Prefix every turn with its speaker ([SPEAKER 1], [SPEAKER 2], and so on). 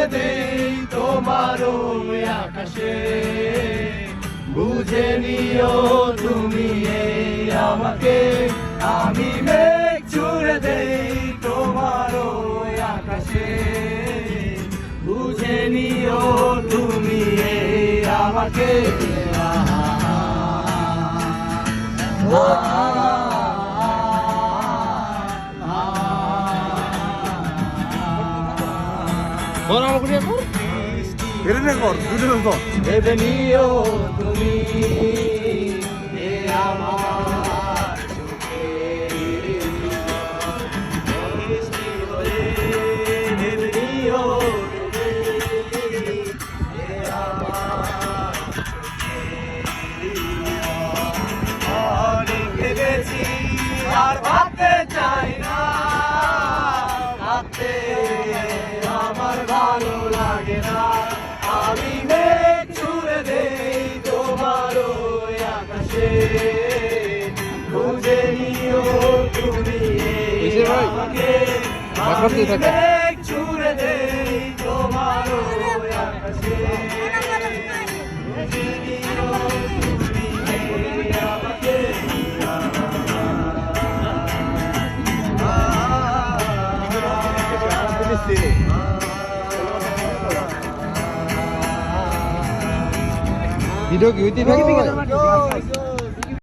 [SPEAKER 1] ছুড়ে দেই তোমার ওই আকাশে, বুঝে নিও তুমি এই আমাকে। আমি মেঘ ছুড়ে দেই তোমার ওই আকাশে, বুঝে নিও তুমি এই আমাকে। ভেবে নিও তুমি এ আমার চোখের বৃষ্টি হয়ে, ভেবে নিও তুমি এ আমার অনেক ভেবেছি আর ভাবতে চাই না, ভাবতে আমার ভালো লাগে না। আমি মেঘ ছুড়ে দেই তোমার ওই আকাশে, বুঝে নিও তুমি আমাকে। আমি মেঘ ছুড়ে দেই তোমার ওই আকাশে, বুঝে নিও তুমি আমাকে।
[SPEAKER 2] ভিডিও কি হইতে থাকে?